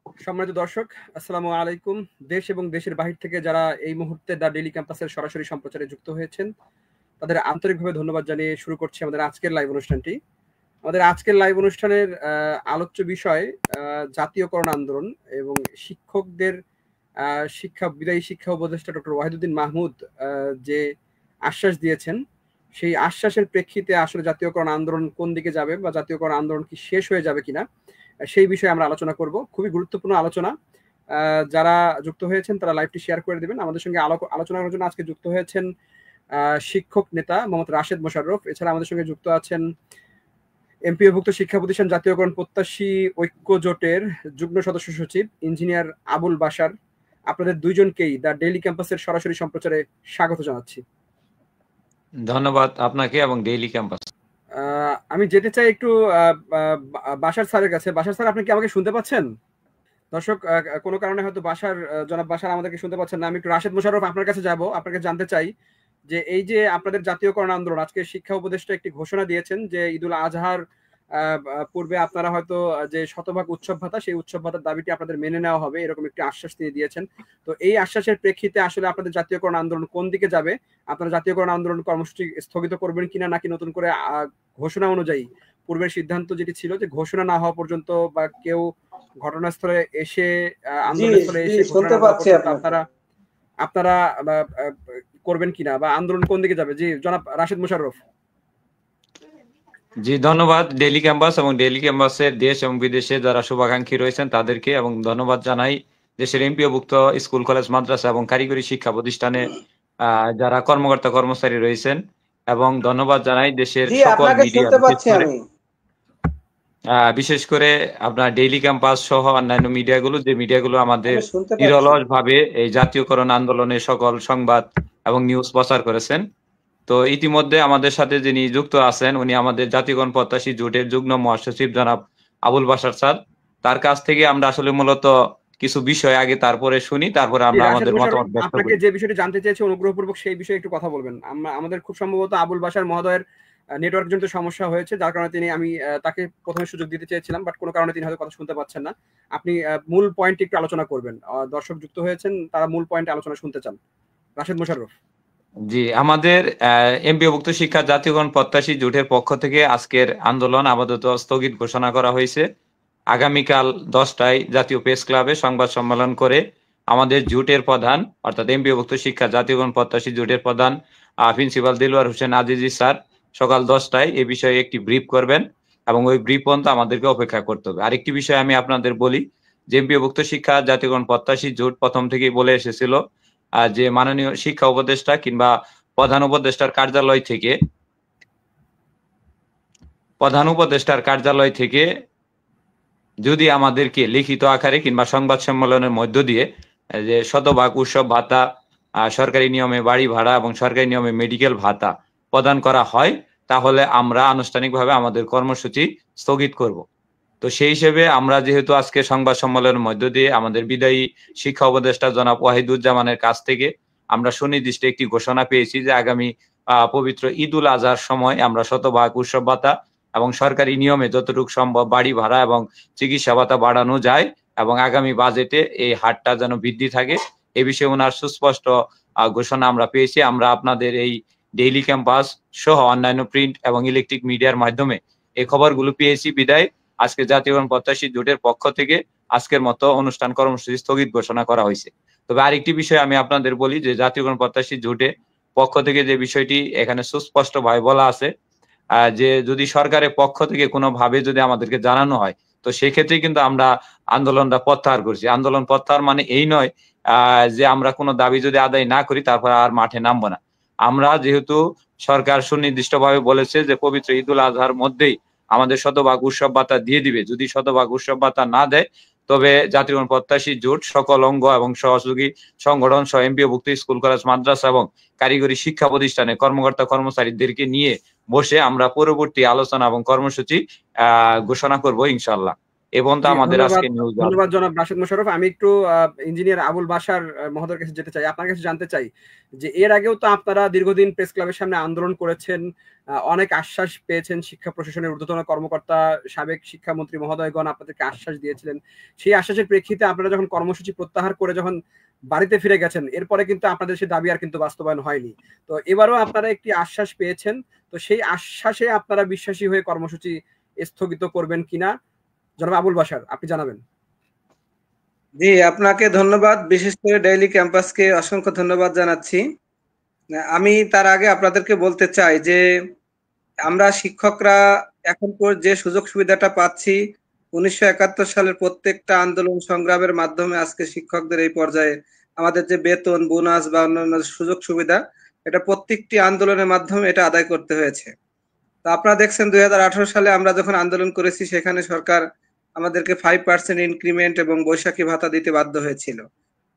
সম্মানিত দর্শক, আসসালামু আলাইকুম। দেশ এবং দেশের বাহির থেকে যারা এই মুহূর্তে দ্য ডেইলি ক্যাম্পাসের সরাসরি সম্প্রচারে যুক্ত হয়েছেন, তাদের আন্তরিকভাবে ধন্যবাদ জানিয়ে শুরু করছি আমাদের আজকের লাইভ অনুষ্ঠানটি। আমাদের আজকের লাইভ অনুষ্ঠানের আলোচ্য বিষয় জাতীয়করণ আন্দোলন এবং শিক্ষকদের বিদায়ী শিক্ষা উপদেষ্টা ডক্টর ওয়াহিদুদ্দিন মাহমুদ যে আশ্বাস দিয়েছেন, সেই আশ্বাসের প্রেক্ষিতে আসলে জাতীয়করণ আন্দোলন কোন দিকে যাবে বা জাতীয়করণ আন্দোলন কি শেষ হয়ে যাবে কিনা, সেই বিষয়ে আমরা আলোচনা করব। খুবই গুরুত্বপূর্ণ আলোচনা। যারা যুক্ত হয়েছেন তারা লাইভটি শেয়ার করে দেবেন। আমাদের সঙ্গে আলোচনা করার জন্য আজকে যুক্ত হয়েছেন শিক্ষক নেতা মোহাম্মদ রাশেদ মোশাররফ। এছাড়া আমাদের সঙ্গে যুক্ত আছেন এমপিওভুক্ত শিক্ষা প্রতিষ্ঠান জাতীয়করণ প্রত্যাশী ঐক্য জোটের যুগ্ম সদস্য সচিব ইঞ্জিনিয়ার আবুল বাশার। আপনাদের দুইজনকেই দ্য ডেইলি ক্যাম্পাসের সরাসরি সম্প্রচারে স্বাগত জানাচ্ছি। ধন্যবাদ আপনাকে এবং ডেইলি ক্যাম্পাস। আমি যেতে চাই একটু বাশার স্যারের কাছে। বাশার স্যার, আপনি কি আমাকে শুনতে পাচ্ছেন? দর্শক, কোনো কারণে হয়তো জনাব বাশার আমাদেরকে শুনতে পাচ্ছেন না। আমি একটু রাশেদ মোশাররফ আপনার কাছে যাব। আপনাকে জানতে চাই যে এই যে আপনাদের জাতীয়করণ আন্দোলন, আজকে শিক্ষা উপদেষ্টা একটি ঘোষণা দিয়েছেন যে ঈদুল আজহার পূর্বে আপনারা হয়তো যে শতভাগ উৎসব ভাতা, সেই উৎসব ভাতার দাবিটি আপনাদের মেনে নেওয়া হবে, এরকম একটি আশ্বাস তিনি দিয়েছেন। তো এই আশ্বাসের প্রেক্ষিতে আসলে আপনাদের জাতীয়করণ আন্দোলন কোন দিকে যাবে? আপনারা জাতীয়করণ আন্দোলন কর্মসূচি স্থগিত করবেন কিনা, নাকি নতুন করে ঘোষণা অনুযায়ী পূর্বের সিদ্ধান্ত যেটি ছিল যে ঘোষণা না হওয়া পর্যন্ত বা কেউ ঘটনাস্থলে এসে আন্দোলনস্থলে এসে আপনারা করবেন কিনা, বা আন্দোলন কোন দিকে যাবে? জি জনাব রাশেদ মোশাররফ। জি ধন্যবাদ ডেইলি ক্যাম্পাস এবং ডেইলি ক্যাম্পাসের দেশ এবং বিদেশে যারা শুভাকাঙ্ক্ষী রয়েছেন তাদেরকে, এবং ধন্যবাদ জানাই দেশের এমপিওভুক্ত স্কুল কলেজ মাদ্রাসা এবং কারিগরি শিক্ষা প্রতিষ্ঠানে যারা কর্মকর্তা কর্মচারী রয়েছেন, এবং ধন্যবাদ জানাই দেশের সকল মিডিয়া, বিশেষ করে আপনার ডেইলি ক্যাম্পাস সহ অন্যান্য মিডিয়াগুলো, যে মিডিয়াগুলো আমাদের নিরলস ভাবে এই জাতীয়করণ আন্দোলনের সকল সংবাদ এবং নিউজ প্রচার করেছেন। তো ইতিমধ্যে আমাদের সাথে যিনি যুক্ত আছেন উনি আমাদের জাতীয়করণ প্রত্যাশী জোটের যুগ্ম মহাসচিব জনাব আবুল বাশার স্যার। তার কাছ থেকে আমরা আসলে মূলত কিছু বিষয় আগে তারপরে শুনি, তারপরে আমরা আমাদের মতামত ব্যক্ত করি। আপনাকে যে বিষয়টি জানতে চেয়েছি অনুগ্রহপূর্বক সেই বিষয়ে একটু কথা বলবেন। আমাদের খুব সম্ভবত আবুল বাশার মহোদয়ের নেটওয়ার্ক জনিত সমস্যা হয়েছে, যার কারণে আমি তাকে প্রথমে সুযোগ দিতে চেয়েছিলাম, বাট কোনো কারণে তিনি হয়তো কথা শুনতে পাচ্ছেন না। আপনি মূল পয়েন্টে একটু আলোচনা করবেন। দর্শক যুক্ত হয়েছেন, তারা মূল পয়েন্টে আলোচনা শুনতে চান। রাশেদ মোশাররফ। জি, আমাদের এমপিওভুক্ত শিক্ষা জাতীয়করণ প্রত্যাশী জোটের পক্ষ থেকে আজকের আন্দোলন আপাতত স্থগিত ঘোষণা করা হয়েছে। আগামীকাল 10টায় জাতীয় প্রেস ক্লাবে সংবাদ সম্মেলন করে আমাদের জোটের প্রধান, অর্থাৎ এমপিওভুক্ত শিক্ষা জাতীয়করণ প্রত্যাশী জোটের প্রধান প্রিন্সিপাল দিলওয়ার হোসেন আজিজি স্যার সকাল 10টায় এ বিষয়ে একটি ব্রিফ করবেন, এবং ওই ব্রিফ পর্যন্ত আমাদেরকে অপেক্ষা করতে হবে। আরেকটি বিষয় আমি আপনাদের বলি যে এমপিওভুক্ত শিক্ষা জাতীয়করণ প্রত্যাশী জোট প্রথম থেকেই বলে এসেছিল যে মাননীয় শিক্ষা উপদেষ্টা কিংবা প্রধান উপদেষ্টার কার্যালয় থেকে যদি আমাদেরকে লিখিত আকারে কিংবা সংবাদ সম্মেলনের মধ্য দিয়ে যে শতভাগ উৎসব ভাতা, সরকারি নিয়মে বাড়ি ভাড়া এবং সরকারি নিয়মে মেডিকেল ভাতা প্রদান করা হয়, তাহলে আমরা আনুষ্ঠানিকভাবে আমাদের কর্মসূচি স্থগিত করব। তো সেই হিসেবে আমরা যেহেতু আজকে সংবাদ সম্মেলনের মধ্য দিয়ে আমাদের বিদায়ী শিক্ষা উপদেষ্টা জনাব ওয়াহিদুজ্জামানের কাছ থেকে আমরা সুনির্দিষ্ট একটি ঘোষণা পেয়েছি যে আগামী পবিত্র ঈদুল আজহার সময় আমরা শতভাগ উৎসব ভাতা এবং সরকারি নিয়মে যতটুকু সম্ভব বাড়ি ভাড়া এবং চিকিৎসা ভাতা বাড়ানো যায়, এবং আগামী বাজেটে এই হারটা যেন বৃদ্ধি থাকে, এ বিষয়ে ওনার সুস্পষ্ট ঘোষণা আমরা পেয়েছি। আমরা আপনাদের এই ডেইলি ক্যাম্পাস সহ অন্যান্য প্রিন্ট এবং ইলেকট্রিক মিডিয়ার মাধ্যমে এই খবরগুলো পেয়েছি বিদায় আজকে জাতীয়করণ প্রত্যাশী জোটের পক্ষ থেকে আজকের মতো অনুষ্ঠান কর্মসূচি স্থগিত ঘোষণা করা হয়েছে। তবে আরেকটি বিষয় আমি আপনাদের বলি যে জাতীয়করণ প্রত্যাশী জোটের পক্ষ থেকে যে বিষয়টি এখানে সুস্পষ্ট ভাবে বলা আছে যে যদি সরকারের পক্ষ থেকে কোনোভাবে যদি আমাদেরকে জানানো হয়, তো সেক্ষেত্রে কিন্তু আমরা আন্দোলনটা প্রত্যাহার করছি। আন্দোলন প্রত্যাহার মানে এই নয় যে আমরা কোনো দাবি যদি আদায় না করি তারপর আর মাঠে নামবো না। আমরা যেহেতু সরকার সুনির্দিষ্টভাবে বলেছে যে পবিত্র ঈদুল আজহার মধ্যেই আমাদের শতভাগ উৎসব ভাতা দিয়ে দিবে, যদি শতভাগ উৎসব ভাতা না দেয় তবে জাতীয়করণ প্রত্যাশী জোট সকল অঙ্গ এবং সহযোগী সংগঠন সহ এমপিওভুক্ত স্কুল কলেজ মাদ্রাসা এবং কারিগরি শিক্ষা প্রতিষ্ঠানে কর্মকর্তা কর্মচারীদেরকে নিয়ে বসে আমরা পরবর্তী আলোচনা এবং কর্মসূচি ঘোষণা করব ইনশাআল্লাহ। এবং তো জি, আমাদের ধন্যবাদ। আজকে নিউজ ধন্যবাদ আছে। জনাব রাশেদ মোশাররফ। আমি একটু ইঞ্জিনিয়ার আবুল বাশার মহোদয়ের কাছে যেতে চাই। আপনার কাছে জানতে চাই যে এর আগেও তো আপনারা দীর্ঘদিন প্রেস ক্লাবের সামনে আন্দোলন করেছেন। অনেক আশ্বাস পেয়েছেন শিক্ষা প্রশাসনের ঊর্ধ্বতন কর্মকর্তা, সাবেক শিক্ষামন্ত্রী মহোদয়গণ আপনাদেরকে আশ্বাস দিয়েছিলেন। সেই আশ্বাসের প্রেক্ষিতে আপনারা যখন কর্মসূচি প্রত্যাহার করে যখন বাড়িতে ফিরে গেছেন, এরপরে কিন্তু আপনাদের সেই দাবি আর কিন্তু বাস্তবায়ন হয়নি। তো এবারও আপনারা একটি আশ্বাস পেয়েছেন। তো সেই আশ্বাসে আপনারা বিশ্বাসী হয়ে কর্মসূচি স্থগিত করবেন কিনা? জনাব আবুল বাশার, আপনি জানাবেন। জি, আপনাকে ধন্যবাদ। বিশেষ করে ডেইলি ক্যাম্পাসকে অসংখ্য ধন্যবাদ জানাচ্ছি। আমি তার আগে আপনাদেরকে বলতে চাই যে আমরা শিক্ষকরা এখন যে সুযোগ সুবিধাটা পাচ্ছি 1971 সালের প্রত্যেকটা আন্দোলন সংগ্রামের মাধ্যমে আজকে শিক্ষকদের এই পর্যায়ে আমাদের যে বেতন, বোনাস বা অন্যান্য সুযোগ সুবিধা, এটা প্রত্যেকটি আন্দোলনের মাধ্যমে এটা আদায় করতে হয়েছে। তো আপনারা দেখছেন 2018 সালে আমরা যখন আন্দোলন করেছি সেখানে সরকার আমাদেরকে 5% ইনক্রিমেন্ট এবং বৈশাখী ভাতা দিতে বাধ্য হয়েছিল।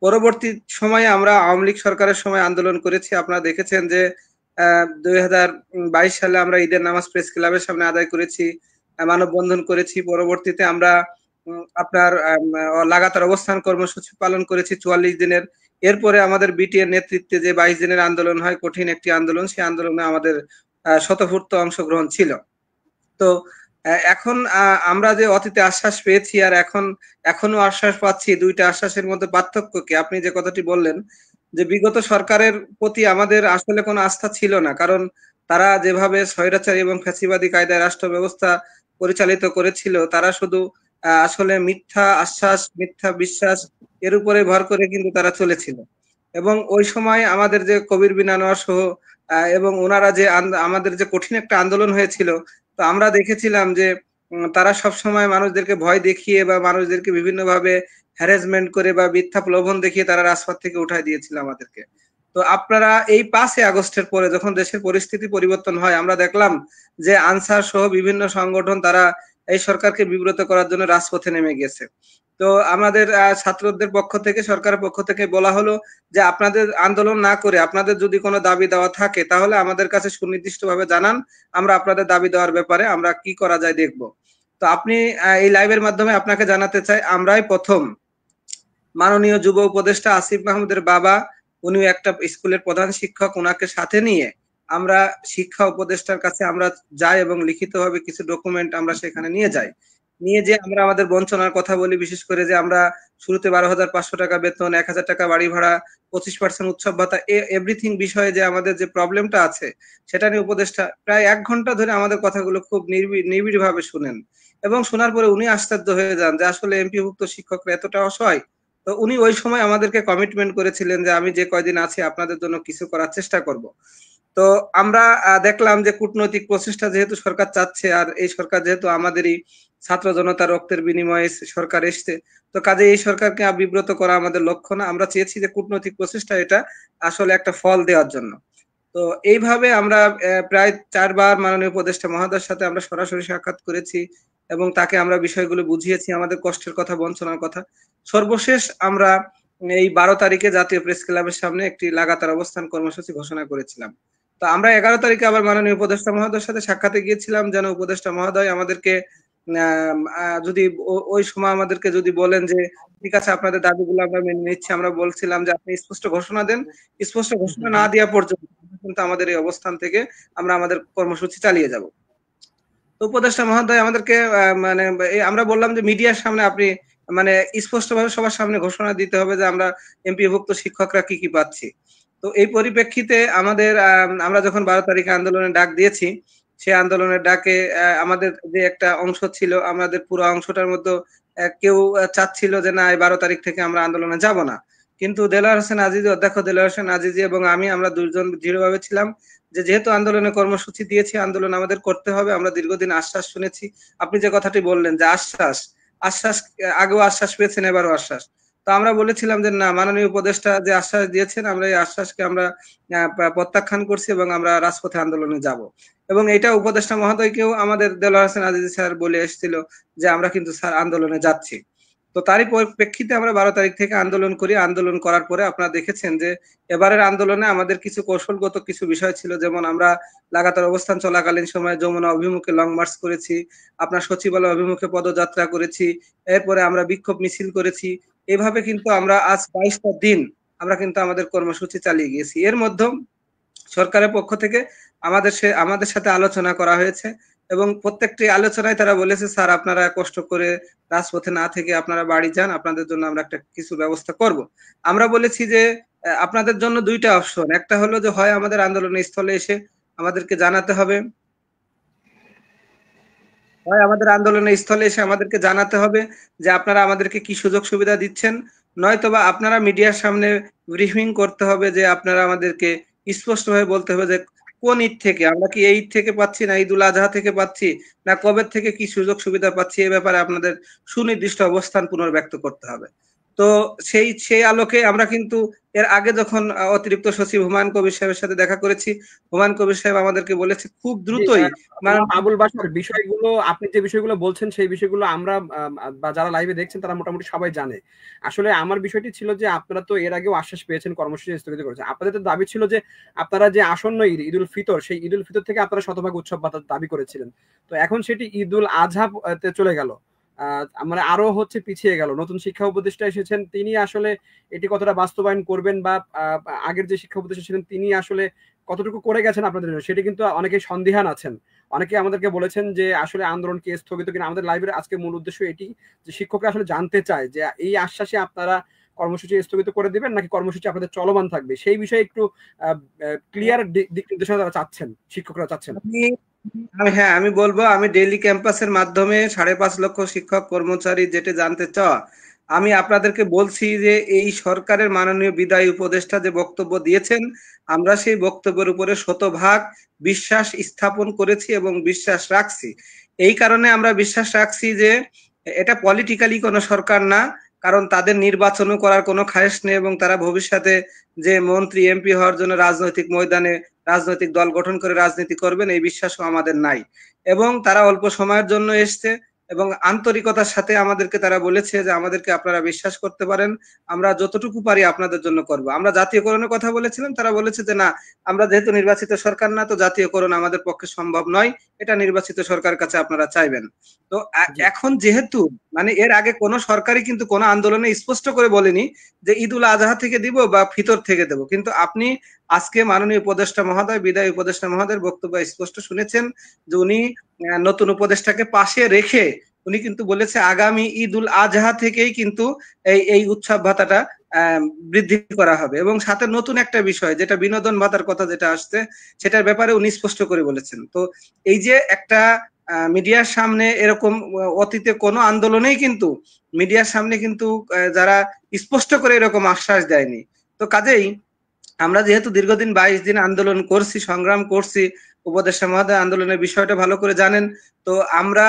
পরবর্তী সময়ে আমরা আওয়ামী লীগ সরকারের সময় আন্দোলন করেছি। আপনারা দেখেছেন যে 2022 সালে আমরা ঈদের নামাজ প্রেস ক্লাবের সামনে আদায় করেছি, মানববন্ধন করেছি। পরবর্তীতে আমরা আপনার লাগাতার অবস্থান কর্মসূচি পালন করেছি 44 দিনের। এরপরে আমাদের বিটিএর নেতৃত্বে যে 22 দিনের আন্দোলন হয়, কঠিন একটি আন্দোলন, সেই আন্দোলনে আমাদের স্বতঃস্ফূর্ত অংশগ্রহণ ছিল। তো এখন আমরা যে অতীতে আশ্বাস পেয়েছি আর এখনো আশ্বাস পাচ্ছি, দুইটা আশ্বাসের মধ্যে পার্থক্য কি? আপনি যে কথাটি বললেন যে বিগত সরকারের প্রতি আমাদের আসলে কোনো আস্থা ছিল না, কারণ তারা যেভাবে স্বৈরাচারী এবং ফ্যাসিবাদী কায়দায় রাষ্ট্র ব্যবস্থা পরিচালিত করেছিল, তারা শুধু আসলে মিথ্যা আশ্বাস, মিথ্যা বিশ্বাস এর উপরে ভর করে কিন্তু তারা চলেছিল। এবং ওই সময় আমাদের যে কবির বিন আনোয়ার সহ এবং ওনারা যে আমাদের যে কঠিন একটা আন্দোলন হয়েছিল, তো আমরা দেখেছিলাম যে তারা সবসময় মানুষদেরকে ভয় দেখিয়ে বা মানুষদেরকে বিভিন্নভাবে হ্যারাসমেন্ট করে বা মিথ্যা প্রলোভন দেখিয়ে তারা রাজপথ থেকে উঠায় দিয়েছিল আমাদেরকে। তো আপনারা এই 5 আগস্টের পরে যখন দেশের পরিস্থিতি পরিবর্তন হয়, আমরা দেখলাম যে আনসার সহ বিভিন্ন সংগঠন তারা এই সরকারকে বিব্রত করার জন্য রাজপথে নেমে গেছে। তো আমাদের ছাত্রদের পক্ষ থেকে, সরকারের পক্ষ থেকে বলা হলো যে আপনাদের আন্দোলন না করে আপনাদের যদি কোনো দাবি দেওয়া থাকে তাহলে আমাদের কাছে সুনির্দিষ্টভাবে জানান, আমরা আপনাদের দাবি দেওয়ার ব্যাপারে আমরা কি করা যায় দেখব। তো আপনি এই লাইভের মাধ্যমে আপনাকে জানাতে চাই, আমরাই প্রথম মাননীয় যুব উপদেষ্টা আসিফ মাহমুদের বাবা, উনি একটা স্কুলের প্রধান শিক্ষক, ওনাকে সাথে নিয়ে আমরা শিক্ষা উপদেষ্টার কাছে আমরা যাই এবং লিখিতভাবে কিছু ডকুমেন্ট আমরা সেখানে নিয়ে যাই। নিয়ে যে আমরা আমাদের বঞ্চনার কথা বলি, বিশেষ করে যে আমরা শুরুতে 12,500 টাকা বেতন, 1,000 টাকা বাড়ি ভাড়া, 25% উৎসব ভাতা, এভরিথিং বিষয়ে যে আমাদের যে প্রবলেমটা আছে সেটা নিয়ে উপদেষ্টা প্রায় 1 ঘন্টা ধরে আমাদের কথাগুলো খুব নিবিড় ভাবে শুনেন। এবং শোনার পরে উনি আশ্চর্য হয়ে যান যে আসলে এমপিভুক্ত শিক্ষকরা এতটা অসহায়। তো উনি ওই সময় আমাদেরকে কমিটমেন্ট করেছিলেন যে আমি যে কয়দিন আছি আপনাদের জন্য কিছু করার চেষ্টা করব। তো আমরা দেখলাম যে কূটনৈতিক প্রচেষ্টা যেহেতু সরকার চাচ্ছে, আর এই সরকার যেহেতু আমাদেরই ছাত্র জনতার রক্তের বিনিময়ে সরকার এসছে, তো কাজে এই সরকারকে বিব্রত করা আমাদের লক্ষ্য না। আমরা চেয়েছি যে কূটনৈতিক প্রচেষ্টা এটা আসলে একটা ফল দেওয়ার জন্য। তো এইভাবে আমরা প্রায় 4 বার মাননীয় উপদেষ্টা মহোদয়ের সাথে আমরা সরাসরি সাক্ষাৎ করেছি এবং তাকে আমরা বিষয়গুলো বুঝিয়েছি, আমাদের কষ্টের কথা, বঞ্চনার কথা। সর্বশেষ আমরা এই 12 তারিখে জাতীয় প্রেস ক্লাবের সামনে একটি লাগাতার অবস্থান কর্মসূচি ঘোষণা করেছিলাম। তো আমরা 11 তারিখে আবার মাননীয় উপদেষ্টা মহোদয়ের সাথে সাক্ষাতে গিয়েছিলাম, যেন উপদেষ্টা মহোদয় আমাদেরকে যদি ওই সময় আমাদেরকে যদি বলেন যে ঠিক আছে আপনাদের দাবিগুলো আমরা মেনে নিচ্ছি, আমরা বলছিলাম যে আপনি স্পষ্ট ঘোষণা দেন। স্পষ্ট ঘোষণা না দেওয়া পর্যন্ত কিন্তু আমাদের এই অবস্থান থেকে আমরা আমাদের কর্মসূচি চালিয়ে যাব। তো উপদেষ্টা মহোদয় আমাদেরকে মানে আমরা বললাম যে মিডিয়ার সামনে আপনি মানে স্পষ্টভাবে সবার সামনে ঘোষণা দিতে হবে যে আমরা এমপিভুক্ত শিক্ষকরা কি কি পাচ্ছি। তো এই পরিপ্রেক্ষিতে আমাদের আমরা যখন 12 তারিখে আন্দোলনের ডাক দিয়েছি, সেই আন্দোলনের ডাকে আমাদের যে একটা অংশ ছিল, আমাদের পুরো অংশটার মধ্যে কেউ চাচ্ছিল যে না এই 12 তারিখ থেকে আমরা আন্দোলনে যাব না। কিন্তু দেলোয়ার হোসেন আজিজি, অধ্যক্ষ দেলোয়ার হোসেন আজিজি এবং আমরা দুইজন দৃঢ়ভাবে ছিলাম যে যেহেতু আন্দোলনে কর্মসূচি দিয়েছি, আন্দোলন আমাদের করতে হবে। আমরা দীর্ঘদিন আশ্বাস শুনেছি। আপনি যে কথাটি বললেন যে আশ্বাস, আগেও আশ্বাস পেয়েছেন, এবারও আশ্বাস। তো আমরা বলেছিলাম যে না, মাননীয় উপদেষ্টা যে আশ্বাস দিয়েছেন আমরা এই আশ্বাসকে আমরা প্রত্যাখ্যান করছি এবং আমরা রাজপথে আন্দোলনে যাব। এবং এটা উপদেষ্টা মহোদয়কেও আমাদের দেলোয়ার হোসেন আজিজি স্যার বলে এসেছিল যে আমরা কিন্তু স্যার আন্দোলনে যাচ্ছি। তো তারই প্রেক্ষিতে আমরা 12 তারিখ থেকে আন্দোলন করি। আন্দোলন করার পরে আপনারা দেখেছেন যে এবারের আন্দোলনে আমাদের কিছু কৌশলগত কিছু বিষয় ছিল, যেমন আমরা লাগাতার অবস্থান চলাকালীন সময়ে যমুনা অভিমুখে লং মার্চ করেছি, আপনার সচিবালয় অভিমুখে পদযাত্রা করেছি, এরপরে আমরা বিক্ষোভ মিছিল করেছি। এভাবে কিন্তু আমরা আজ 22টা দিন আমরা কিন্তু আমাদের কর্মসূচি চালিয়ে গিয়েছি। এর মধ্যে সরকারের পক্ষ থেকে আমাদের সাথে আলোচনা করা হয়েছে এবং প্রত্যেকটি আলোচনায় তারা বলেছে, স্যার আপনারা কষ্ট করে রাজপথে না থেকে আপনারা বাড়ি যান, আপনাদের জন্য আমরা একটা কিছু ব্যবস্থা করব। আমরা বলেছি যে আপনাদের জন্য দুইটা অপশন, একটা হলো যে হয় আমাদের আন্দোলনের স্থলে এসে আমাদেরকে জানাতে হবে, যে আপনারা আমাদেরকে কি সুযোগ সুবিধা দিচ্ছেন, নয়তোবা আপনারা মিডিয়ার সামনে ব্রিফিং করতে হবে, যে আপনারা আমাদেরকে স্পষ্টভাবে বলতে হবে যে কোন ঈদ থেকে, আমরা কি এই ঈদ থেকে পাচ্ছি, না ঈদুল আজহা থেকে পাচ্ছি, না কবে থেকে কি সুযোগ সুবিধা পাচ্ছি, এ ব্যাপারে আপনাদের সুনির্দিষ্ট অবস্থান পুনর্ব্যক্ত করতে হবে। তো সেই আলোকে আমরা কিন্তু এর আগে যখন অতিরিক্ত সচিব হুমায়ুন কবির সাহেবের সাথে দেখা করেছি, হুমায়ুন কবির সাহেব আমাদেরকে বলেছে খুব দ্রুতই আবুল বাশার বিষয়গুলো, আপনি যে বিষয়গুলো বলছেন সেই বিষয়গুলো আমরা বা যারা লাইভে দেখছেন তারা মোটামুটি সবাই জানে। আসলে আমার বিষয়টি ছিল যে আপনারা তো এর আগেও আশ্বাস পেয়েছেন, কর্মসূচি স্থগিত করেছেন। আপনাদের তো দাবি ছিল যে আপনারা যে আসন্ন ঈদুল ফিতর, সেই ঈদুল ফিতর থেকে আপনারা শতভাগ উৎসব ভাতা দাবি করেছিলেন। তো এখন সেটি ঈদুল আজহা তে চলে গেল, মানে আরো হচ্ছে পিছিয়ে গেল। নতুন শিক্ষা উপদেষ্টা এসেছেন, তিনি আসলে এটি কতটা বাস্তবায়ন করবেন বা আগের যে শিক্ষা উপদেষ্টা ছিলেন তিনি আসলে কতটুকু করে গেছেন আপনাদের জন্য, সেটা কিন্তু অনেকে সন্দিহান আছেন। অনেকে আমাদেরকে বলেছেন যে আসলে আন্দোলন কি স্থগিত কিনা। আমাদের লাইভের আজকে মূল উদ্দেশ্য এটি যে শিক্ষকরা আসলে জানতে চায় যে এই আশ্বাসে আপনারা কর্মসূচি স্থগিত করে দিবেন নাকি কর্মসূচি আপনাদের চলমান থাকবে, সেই বিষয়ে একটু ক্লিয়ার দিক নির্দেশনা তারা চাচ্ছেন, শিক্ষকরা চাচ্ছেন। হ্যাঁ, আমি বলবো, আমি ডেইলি ক্যাম্পাসের মাধ্যমে 5.5 লক্ষ শিক্ষক কর্মচারী যেটা জানতে চাওয়া, আমি আপনাদেরকে বলছি যে এই সরকারের মাননীয় বিদায়ী উপদেষ্টা যে বক্তব্য দিয়েছেন, আমরা সেই বক্তব্যের উপরে শতভাগ বিশ্বাস স্থাপন করেছি এবং বিশ্বাস রাখছি। এই কারণে আমরা বিশ্বাস রাখছি যে এটা পলিটিক্যালি কোনো সরকার না, কারণ তাদের নির্বাচনও করার কোনো খায়েশ নেই এবং তারা ভবিষ্যতে যে মন্ত্রী এমপি হওয়ার জন্য রাজনৈতিক ময়দানে রাজনৈতিক দল গঠন করে রাজনীতি করবেন এই বিশ্বাসও আমাদের নাই। এবং তারা অল্প সময়ের জন্য এসছে এবং আন্তরিকতার সাথে আমাদেরকে তারা বলেছে যে আমাদেরকে আপনারা বিশ্বাস করতে পারেন, আমরা যতটুকু পারি আপনাদের জন্য করব। আমরা জাতীয়করণের কথা বলেছিলাম, তারা বলেছে যে না, আমরা যেহেতু নির্বাচিত সরকার না, তো জাতীয়করণ আমাদের পক্ষে সম্ভব নয়, এটা নির্বাচিত সরকারের কাছে আপনারা চাইবেন। তো এখন যেহেতু মানে এর আগে কোন সরকারই কিন্তু কোন আন্দোলনে স্পষ্ট করে বলেনি যে ঈদুল আজহা থেকে দিব বা ফিতর থেকে দেব, কিন্তু আপনি আজকে মাননীয় উপদেষ্টা মহোদয়, বিদায়ী উপদেষ্টা মহোদয়ের বক্তব্য স্পষ্ট শুনেছেন যে উনি নতুন উপদেষ্টাকে পাশে রেখে উনি কিন্তু বলেছে আগামী ঈদুল আজহা থেকেই কিন্তু এই উৎসব ভাতাটা বৃদ্ধি করা হবে এবং সাথে নতুন একটা বিষয় যেটা বিনোদন ভাতার কথা যেটা আসছে সেটার ব্যাপারে উনি স্পষ্ট করে বলেছেন। তো এই যে একটা মিডিয়ার সামনে এরকম অতীতে কোনো আন্দোলনেই কিন্তু মিডিয়ার সামনে কিন্তু যারা স্পষ্ট করে এরকম আশ্বাস দেয়নি। তো কাজেই আমরা যেহেতু দীর্ঘদিন 22 দিন আন্দোলন করছি, সংগ্রাম করছি, উপদেষ্টা মহোদয় আন্দোলনের বিষয়টা ভালো করে জানেন, তো আমরা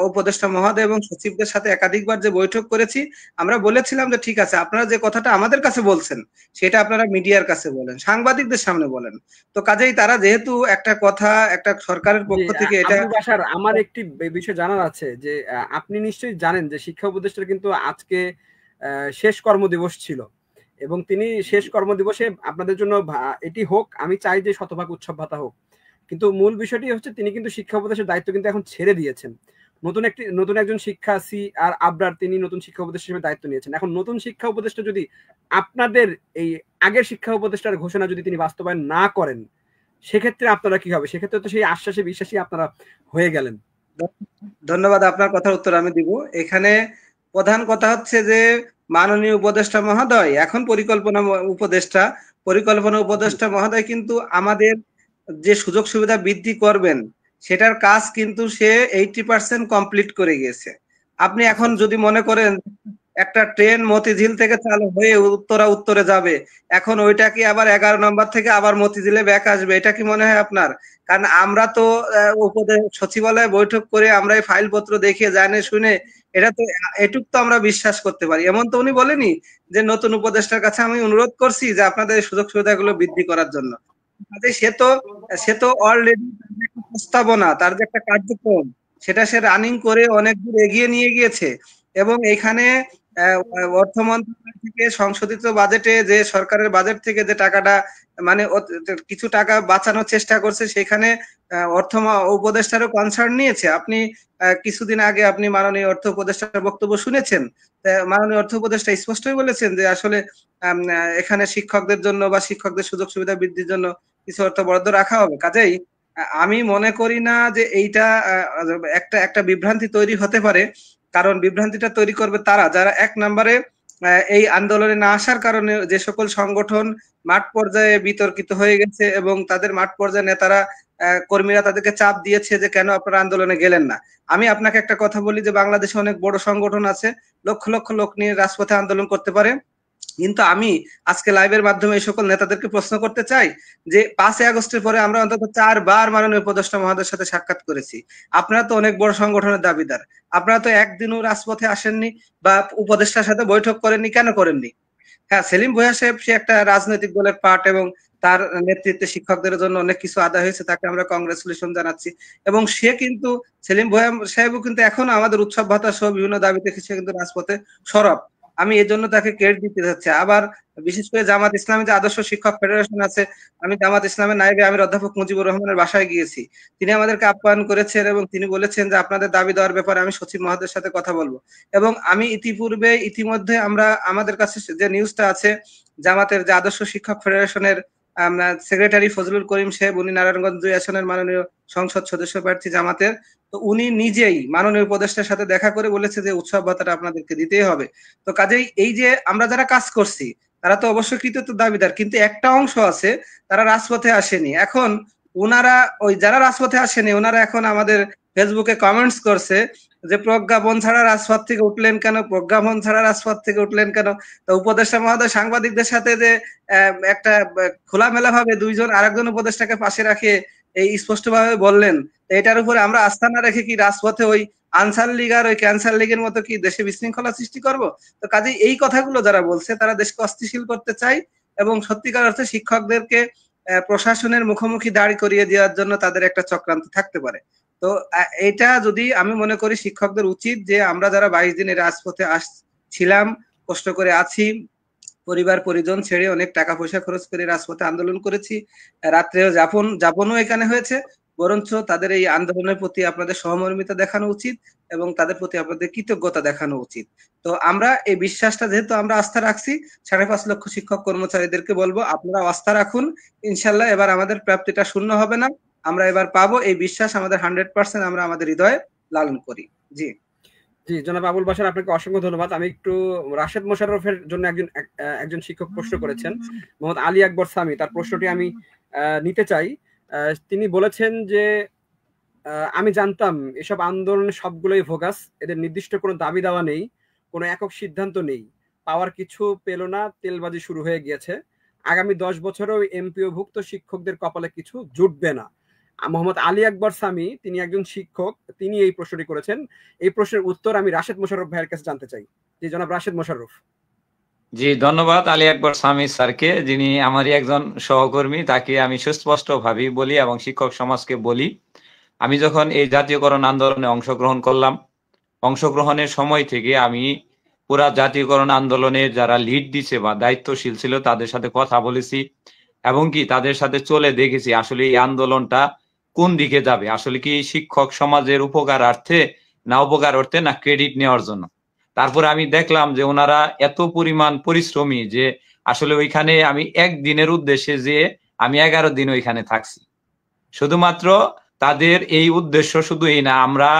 উপদেষ্টা মহোদয় এবং সচিবদের সাথে একাধিকবার যে বৈঠক করেছি, আমরা বলেছিলাম যে ঠিক আছে আপনারা যে কথাটা আমাদের কাছে বলছেন সেটা আপনারা মিডিয়ার কাছে বলেন, সাংবাদিকদের সামনে বলেন। তো কাজেই তারা যেহেতু একটা কথা একটা সরকারের পক্ষ থেকে এটা আমার একটি বিষয় জানার আছে যে আপনি নিশ্চয়ই জানেন যে শিক্ষা উপদেষ্টার কিন্তু আজকে শেষ কর্মদিবস ছিল এবং তিনি শেষ কর্মদিবসে আপনাদের জন্য এটি হোক, আমি চাই যে শতভাগ উৎসব ভাতা হোক, কিন্তু মূল বিষয়টি হচ্ছে তিনি কিন্তু শিক্ষা উপদেষ্টার দায়িত্ব কিন্তু এখন ছেড়ে দিয়েছেন। নতুন একজন শিক্ষা সি আর আবরার তিনি নতুন শিক্ষা উপদেষ্টা হিসেবে দায়িত্ব নিয়েছেন। এখন নতুন শিক্ষা উপদেষ্টা যদি আপনাদের এই আগের শিক্ষা উপদেষ্টার ঘোষণা যদি তিনি বাস্তবায়ন না করেন, সেক্ষেত্রে আপনারা কি হবে? সেক্ষেত্রে তো সেই আশ্বাসে বিশ্বাসী আপনারা হয়ে গেলেন। ধন্যবাদ, আপনার কথার উত্তর আমি দিব। এখানে প্রধান কথা হচ্ছে যে মাননীয় উপদেষ্টা মহোদয় এখন পরিকল্পনা উপদেষ্টা মহোদয় কিন্তু আমাদের যে সুযোগ সুবিধা বৃদ্ধি করবেন সেটার কাজ কিন্তু সে 80% কমপ্লিট করে গেছে। আপনি এখন যদি মনে করেন একটা ট্রেন মতিঝিল থেকে চালু হয়ে উত্তরে যাবে, এখন ওইটা কি আবার 11 নম্বর থেকে আবার মতিঝিলে ব্যাক আসবে, এটা কি মনে হয় আপনার? কারণ আমরা তো সচিবালয়ে বৈঠক করে আমরা এই ফাইলপত্র দেখে জানে শুনে এটা তো এটুক তো আমরা বিশ্বাস করতে পারি। এমন তো উনি বলেনি যে নতুন উপদেষ্টার কাছে আমি অনুরোধ করছি যে আপনাদের সুযোগ সুবিধাগুলো বৃদ্ধি করার জন্য। সে তো অলরেডি প্রস্তাবনা, তার যে একটা কার্যক্রম সেটা সে রানিং করে অনেক দূর এগিয়ে নিয়ে গিয়েছে এবং এখানে অর্থ মন্ত্রণালয় থেকে সংশোধিত বাজেটে যে সরকারের বাজেট থেকে যে টাকাটা মানে কিছু টাকা বাঁচানোর চেষ্টা করছে, সেখানে অর্থ উপদেষ্টারও কনসার্ন নিয়েছে। আপনি কিছুদিন আগে আপনি মাননীয় অর্থ উপদেষ্টার বক্তব্য শুনেছেন। মাননীয় অর্থ উপদেষ্টা স্পষ্টই বলেছেন যে আসলে এখানে শিক্ষকদের জন্য বা শিক্ষকদের সুযোগ সুবিধা বৃদ্ধির জন্য কিছু অর্থ বরাদ্দ রাখা হবে। কাজেই আমি মনে করি না যে এইটা একটা বিভ্রান্তি তৈরি হতে পারে। কারণ বিভ্রান্তিটা তৈরি করবে তারা যারা এক নম্বরে এই আন্দোলনে না আসার কারণে যে সকল সংগঠন মাঠ পর্যায়ে বিতর্কিত হয়ে গেছে এবং তাদের মাঠ পর্যায়ে নেতারা কর্মীরা তাদেরকে চাপ দিয়েছে যে কেন আপনারা আন্দোলনে গেলেন না। আমি আপনাকে একটা কথা বলি যে বাংলাদেশে অনেক বড় সংগঠন আছে, লক্ষ লক্ষ লোক নিয়ে রাজপথে আন্দোলন করতে পারে। কিন্তু আমি আজকে লাইভের মাধ্যমে এই সকল নেতাদেরকে প্রশ্ন করতে চাই যে 5 আগস্টের পরে আমরা অন্তত 4 বার মাননীয় উপদেষ্টা মহোদয়ের সাথে সাক্ষাৎ করেছি। আপনারা তো অনেক বড় সংগঠনের দাবিদার, আপনারা তো একদিনও রাজপথে আসেননি বা উপদেষ্টার সাথে বৈঠক করেননি, কেন করেননি? হ্যাঁ, সেলিম ভুঁইয়া সাহেব সে একটা রাজনৈতিক দলের পার্ট এবং তার নেতৃত্বে শিক্ষকদের জন্য অনেক কিছু আদায় হয়েছে, তাকে আমরা কংগ্রেচুলেশন জানাচ্ছি। এবং সে কিন্তু সেলিম ভুঁইয়া সাহেবও কিন্তু এখনো আমাদের উৎসব ভাতা সহ বিভিন্ন দাবিতে সে কিন্তু রাজপথে সরব। আমি এই জন্য তাকে ক্রেডিট দিতে চাচ্ছি। আবার বিশেষ করে জামাত ইসলামী যে আদর্শ শিক্ষক ফেডারেশন আছে, আমি জামাত ইসলামের নায়েবে আমির অধ্যাপক মুজিবুর রহমানের বাসায় গিয়েছি। তিনি আমাদেরকে আপ্যায়ন করেছেন এবং তিনি বলেছেন যে আপনাদের দাবি দেওয়ার ব্যাপারে আমি সচিব মহোদয়ের সাথে কথা বলবো। এবং আমি ইতিমধ্যে আমরা আমাদের কাছে যে নিউজটা আছে, জামাতের যে আদর্শ শিক্ষক ফেডারেশনের সেক্রেটারি ফজলুল করিম সাহেব, উনি নারায়ণগঞ্জ 2 আসনের মাননীয় সংসদ সদস্য প্রার্থী জামাতের, তো উনি নিজেই মাননীয় উপদেষ্টার সাথে দেখা করে বলেছে যে উৎসব ভাতাটা আপনাদেরকে দিতেই হবে। তো কাজেই এই যে আমরা যারা কাজ করছি তারা তো অবশ্যই কৃতিত্ব দাবিদার, কিন্তু একটা অংশ আছে তারা রাজপথে আসেনি। এখন ওনারা ওই যারা রাজপথে আসেনি ওনারা এখন আমাদের ফেসবুকে কমেন্টস করছে যে প্রজ্ঞাপন ছাড়া রাজপথ থেকে উঠলেন কেন, প্রজ্ঞাপন ছাড়া রাজপথ থেকে উঠলেন কেন। তো উপদেষ্টা মহোদয় সাংবাদিকদের সাথে যে একটা খোলামেলা ভাবে দুইজন আরেকজন উপদেষ্টাকে পাশে রাখে এই স্পষ্ট ভাবে বললেন, এটার উপরে আমরা আস্থা না রেখে কি রাজপথে ওই আনসার লীগ আর ওই ক্যান্সার লীগের মতো কি দেশে বিশৃঙ্খলা সৃষ্টি করব? তো কাজে এই কথাগুলো যারা বলছে তারা দেশকে অস্থিতিশীল করতে চায় এবং সত্যিকার অর্থে শিক্ষকদেরকে প্রশাসনের মুখোমুখি দাঁড় করিয়ে দেওয়ার জন্য তাদের একটা চক্রান্ত থাকতে পারে। তো এটা যদি আমি মনে করি শিক্ষকদের উচিত যে আমরা যারা 22 দিন রাজপথে ছিলাম, কষ্ট করে আছি, পরিবার পরিজন ছেড়ে অনেক টাকা পয়সা খরচ করে রাজপথে আন্দোলন করেছি, রাত্রেও যাপনও এখানে হয়েছে, বরঞ্চ তাদের এই আন্দোলনের প্রতি আপনাদের সহমর্মিতা দেখানো উচিত এবং তাদের প্রতি আপনাদের কৃতজ্ঞতা দেখানো উচিত। তো আমরা এই বিশ্বাসটা যেহেতু আমরা আস্থা রাখছি, 5.5 লক্ষ শিক্ষক কর্মচারীদেরকে বলবো আপনারা আস্থা রাখুন, ইনশাল্লাহ এবার আমাদের প্রাপ্তিটা শূন্য হবে না, আমরা এবার পাবো, এই বিশ্বাস আমাদের 100% আমরা আমাদের হৃদয়ে লালন করি। জি জি, জনাব আবুল বাশার, আপনাকে অসংখ্য ধন্যবাদ। আমি একটু রাশেদ মোশাররফের জন্য একজন শিক্ষক প্রশ্ন করেছেন, মোহাম্মদ আলী আকবর সামি, তার প্রশ্নটি আমি নিতে চাই। তিনি বলেছেন যে আমি জানতাম এসব আন্দোলনের সবগুলোই ভোগাস, এদের নির্দিষ্ট কোনো দাবি দাওয়া নেই, কোনো একক সিদ্ধান্ত নেই, পাওয়ার কিছু পেল না, তেলবাজি শুরু হয়ে গিয়েছে, আগামী 10 বছরেও এমপিও ভুক্ত শিক্ষকদের কপালে কিছু জুটবে না। মোহাম্মদ আলী আকবর সামি, তিনি একজন শিক্ষক, তিনি এই প্রশ্নটি করেছেন। এই প্রশ্নের উত্তর আমি রাশেদ মোশাররফ ভাইয়ের কাছে জানতে চাই। জি জনাব রাশেদ মোশাররফ। জি, ধন্যবাদ আলী আকবর সামি স্যারকে, যিনি আমারই একজন সহকর্মী। তাকে আমি সুস্পষ্ট ভাবে বলি এবং শিক্ষক সমাজকে বলি, আমি যখন এই জাতীয়করণ আন্দোলনে অংশগ্রহণ করলাম, অংশগ্রহণের সময় থেকে আমি পুরা জাতীয়করণ আন্দোলনে যারা লিড দিছে বা দায়িত্বশীল ছিল তাদের সাথে কথা বলেছি এবং কি তাদের সাথে চলে দেখেছি আসলে এই আন্দোলনটা কোন দিকে যাবে, আসলে কি শিক্ষক সমাজের উপকারার্থে না উপকার অর্থে না ক্রেডিট নেওয়ার জন্য। তারপরে আমি দেখলাম যে ওনারা এত পরিমাণ পরিশ্রমী যে আসলে ওইখানে আমি একদিনের উদ্দেশ্যে যে আমি 11 দিন ওইখানে থাকছি। শুধুমাত্র তাদের এই উদ্দেশ্য শুধু এই না, আমরা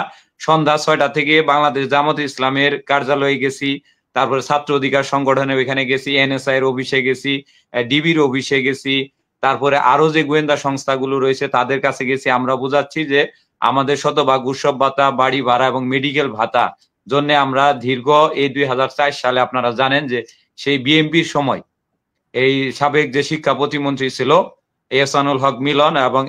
সন্ধ্যা 6টা থেকে বাংলাদেশ জামাত ইসলামের কার্যালয়ে গেছি, তারপরে ছাত্র অধিকার সংগঠনের ওইখানে গেছি, এনএসআই এর অফিসে গেছি, ডিবির অফিসে গেছি, তারপরে আরো যে গোয়েন্দা সংস্থাগুলো রয়েছে তাদের কাছে গেছি। আমরা বুঝাচ্ছি যে আমাদের শতভাগ উৎসব ভাতা, বাড়ি ভাড়া এবং মেডিকেল ভাতা জন্য আমরা দীর্ঘ এই 2004 সালে আপনারা জানেন যে সেই বিএনপির সময় এই সাবেক যে শিক্ষা প্রতিমন্ত্রী ছিল এহসানুল হক মিলন এবং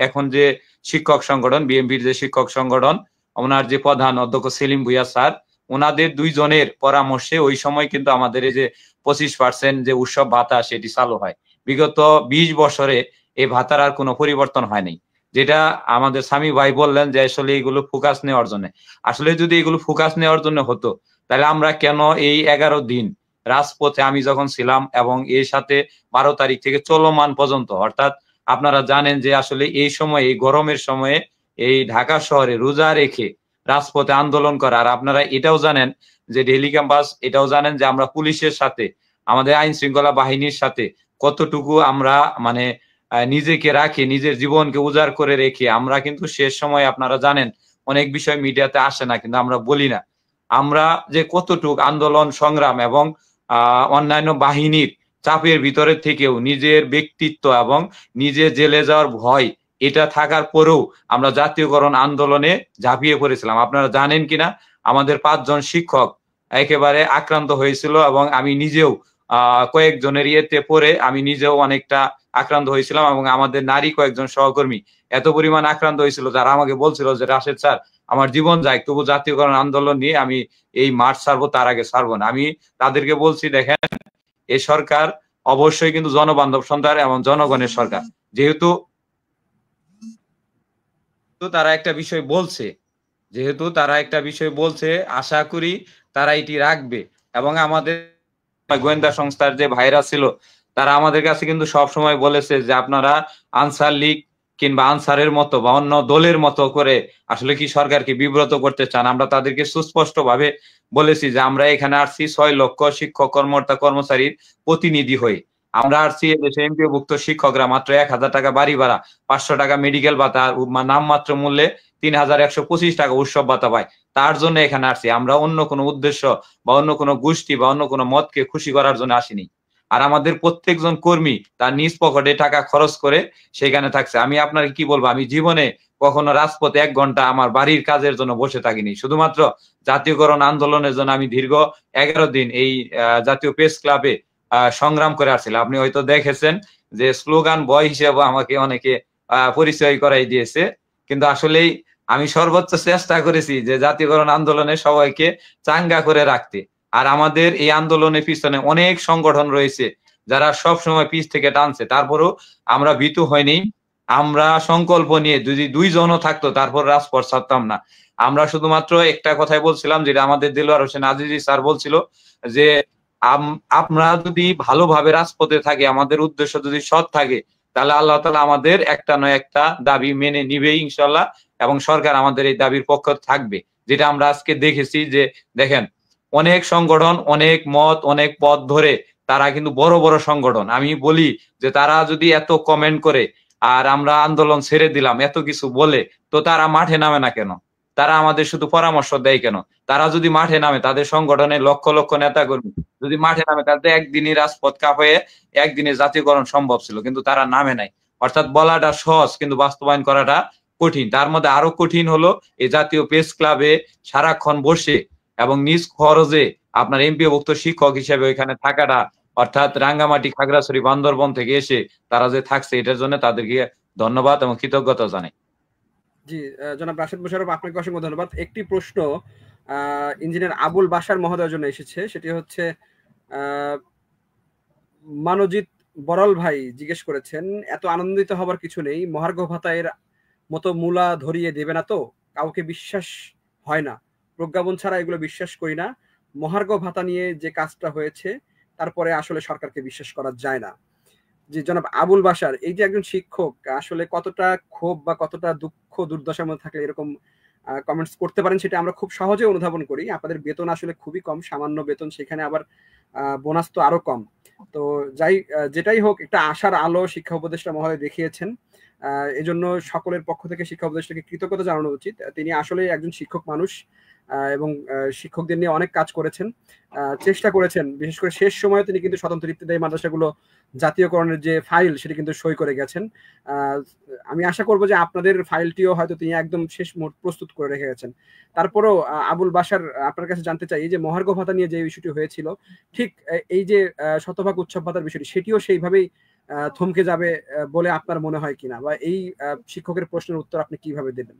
এখন যে শিক্ষক সংগঠন বিএনপির যে শিক্ষক সংগঠন, ওনার যে প্রধান অধ্যক্ষ সেলিম ভুঁইয়া স্যার, ওনাদের দুইজনের পরামর্শে ওই সময় কিন্তু আমাদের এই যে 25% যে উৎসব ভাতা সেটি চালু হয়। বিগত 20 বছরে এই ভাতার আর কোনো পরিবর্তন হয়নি। যেটা আমাদের স্বামী ভাই বললেন যে আসলে এগুলো ফোকাস নেওয়ার জন্য, আসলে যদি এগুলো ফোকাস নেওয়ার জন্য হতো তাহলে আমরা কেন এই 11 দিন রাজপথে আমি যখন ছিলাম এবং এর সাথে 12 তারিখ থেকে চলমান পর্যন্ত, অর্থাৎ আপনারা জানেন যে আসলে এই সময়, এই গরমের সময়ে এই ঢাকা শহরে রোজা রেখে রাজপথে আন্দোলন করা, আর আপনারা এটাও জানেন যে ডেইলি ক্যাম্পাস এটাও জানেন যে আমরা পুলিশের সাথে, আমাদের আইন শৃঙ্খলা বাহিনীর সাথে কতটুকু আমরা মানে নিজেকে রাখি, নিজের জীবনকে উজাড় করে রেখে আমরা কিন্তু শেষ সময় আপনারা জানেন অনেক বিষয় মিডিয়াতে আসে না, কিন্তু আমরা বলি না আমরা যে কতটুকু আন্দোলন সংগ্রাম এবং অন্যান্য বাহিনীর চাপের ভিতরে থেকেও নিজের ব্যক্তিত্ব এবং নিজের জেলে যাওয়ার ভয় এটা থাকার পরেও আমরা জাতীয়করণ আন্দোলনে ঝাঁপিয়ে পড়েছিলাম। আপনারা জানেন কিনা আমাদের 5 জন শিক্ষক একেবারে আক্রান্ত হয়েছিল এবং আমি নিজেও কয়েকজনের ইয়েতে পড়ে আমি নিজেও অনেকটা আক্রান্ত হয়েছিলাম এবং আমাদের নারী কয়েকজন সহকর্মী এত পরিমাণ আক্রান্ত হয়েছিল যারা আমাকে বলছিল যে রাশেদ স্যার আমার জীবন যায় তবু জাতীয়করণ আন্দোলন নিয়ে আমি এই মাঠ ছাড়বো, তার আগে ছাড়বো না। আমি তাদেরকে বলছি দেখেন এই সরকার অবশ্যই কিন্তু জনবান্ধব সরকার এবং জনগণের সরকার, যেহেতু তারা একটা বিষয় বলছে, আশা করি তারা এটি রাখবে। এবং আমাদের গোয়েন্দা সংস্থার যে ভাইরা ছিল তারা আমাদের কাছে কিন্তু সব সময় বলেছে যে আপনারা আনসার লীগ কিংবা আনসারের মতো বা অন্য দলের মতো করে আসলে কি সরকারকে বিব্রত করতে চান। আমরা তাদেরকে সুস্পষ্ট ভাবে বলেছি যে আমরা এখানে আসছি 6 লক্ষ শিক্ষক কর্মকর্তা কর্মচারীর প্রতিনিধি হয়ে। আমরা আসছি এদেশে এমপিওভুক্ত শিক্ষকরা মাত্র 1000 টাকা বাড়ি ভাড়া, 500 টাকা মেডিকেল ভাতা, নামমাত্র মূল্যে 3125 টাকা উৎসব ভাতা পায়, তার জন্য এখানে আসছি। আমরা অন্য কোনো উদ্দেশ্য বা অন্য কোনো গোষ্ঠী বা অন্য কোনো মতকে খুশি করার জন্য আসিনি। আর আমাদের প্রত্যেকজন কর্মী তার নিজ পকেটে টাকা খরচ করে সেখানে থাকছে। আমি আপনাকে কি বলবো, আমি জীবনে কখনো রাজপথে 1 ঘন্টা আমার বাড়ির কাজের জন্য বসে থাকিনি। শুধুমাত্র জাতীয়করণ আন্দোলনের জন্য আমি দীর্ঘ 11 দিন এই জাতীয় প্রেস ক্লাবে সংগ্রাম করে আসছিলাম। আপনি হয়তো দেখেছেন যে স্লোগান বয় হিসেবে আমাকে অনেকে পরিচয় করাই দিয়েছে, কিন্তু আসলেই আমি সর্বোচ্চ চেষ্টা করেছি যে জাতীয়করণ আন্দোলনে সবাইকে চাঙ্গা করে রাখতে। আর আমাদের এই আন্দোলনের পিছনে অনেক সংগঠন রয়েছে যারা সব সময় পিছ থেকে টানছে, তারপরেও আমরা ভীতু হয়নি। আমরা সংকল্প নিয়ে যদি 2 জনও থাকতো তারপর রাজপথ ছাড়তাম না। আমরা শুধুমাত্র একটা কথাই বলছিলাম, যেটা আমাদের দেলোয়ার হোসেন আজিজি স্যার বলছিল যে আমরা যদি ভালোভাবে রাজপথে থাকি, আমাদের উদ্দেশ্য যদি সৎ থাকে, তাহলে আল্লাহ তাআলা আমাদের একটা নয় একটা দাবি মেনে নিবে ইনশাআল্লাহ, এবং সরকার আমাদের এই দাবির পক্ষ থাকবে। যেটা আমরা আজকে দেখেছি যে দেখেন অনেক সংগঠন, অনেক মত, অনেক পথ ধরে তারা কিন্তু বড় বড় সংগঠন, আমি বলি যে তারা যদি এত কমেন্ট করে আর আমরা আন্দোলন ছেড়ে দিলাম এত কিছু বলে, তো তারা মাঠে নামে না কেন? তারা আমাদের শুধু পরামর্শ দেয় কেন? তারা যদি মাঠে নামে, তাদের সংগঠনের লক্ষ লক্ষ নেতা কর্মী যদি মাঠে নামে, তাদের একদিনই রাজপথ কাঁপিয়ে একদিনে জাতীয়করণ সম্ভব ছিল, কিন্তু তারা নামে নাই। অর্থাৎ বলাটা সহজ কিন্তু বাস্তবায়ন করাটা কঠিন। তার মধ্যে আরো কঠিন হলো এই জাতীয় প্রেস ক্লাবে সারাক্ষণ বসে এবং নিজ খরচে আপনার এমপিওভুক্ত শিক্ষক হিসেবে ওইখানে থাকাটা, অর্থাৎ রাঙ্গামাটি, খাগড়াছড়ি, বান্দরবন থেকে এসে তারা যে থাকছে, এটার জন্য তাদেরকে ধন্যবাদ এবং কৃতজ্ঞতা জানাই। জি, জনাব রাশেদ মোশাররফ, আপনাকে অসংখ্য ধন্যবাদ। একটি প্রশ্ন ইঞ্জিনিয়ার আবুল বাশার মহোদয়ের জন্য এসেছে, সেটি হচ্ছে মানজিৎ বরল ভাই জিজ্ঞেস করেছেন, এত আনন্দিত হবার কিছু নেই, মহার্ঘ ভাতা এর মতো মূলা ধরিয়ে দেবে না তো? কাউকে বিশ্বাস হয় না, প্রজ্ঞাপন ছাড়া এগুলো বিশ্বাস করি না। মহার্ঘ ভাতা নিয়ে যে কাজটা হয়েছে তারপরে আসলে সরকারকে বিশ্বাস করা যায় না। যে জনাব আবুল বাশার, এই যে একজন শিক্ষক আসলে কতটা ক্ষোভ বা কতটা দুঃখ দুর্দশার মধ্যে থাকলে এরকম কমেন্টস করতে পারেন, সেটা আমরা খুব সহজে অনুধাবন করি। আপনাদের বেতন আসলে খুবই কম, সামান্য বেতন, সেখানে আবার বোনাস তো আরো কম। তো যেটাই হোক, একটা আশার আলো শিক্ষা উপদেষ্টা মহোদয় দেখিয়েছেন, এজন্য সকলের পক্ষ থেকে শিক্ষা উপদেষ্টাকে কৃতজ্ঞতা জানানো উচিত। তিনি আসলে একজন শিক্ষক মানুষ এবং শিক্ষকদের নিয়ে অনেক কাজ করেছেন, চেষ্টা করেছেন। বিশেষ করে শেষ সময়ে তিনি কিন্তু স্বতন্ত্র ইবতেদায়ী মাদ্রাসাগুলো জাতীয়করণের যে ফাইল সেটি কিন্তু সই করে গেছেন। আমি আশা করব যে আপনাদের ফাইলটিও হয়তো তিনি একদম শেষ মুহূর্তে প্রস্তুত করে রেখে গেছেন। তারপরেও আবুল বাশার, আপনার কাছে জানতে চাই, এই যে মহার্ঘ ভাতা নিয়ে যে ইস্যুটি হয়েছিল, ঠিক এই যে শতভাগ উৎসব ভাতার বিষয়টি, সেটিও সেইভাবেই থমকে যাবে বলে আপনার মনে হয় কিনা, বা এই শিক্ষকের প্রশ্নের উত্তর আপনি কিভাবে দেবেন?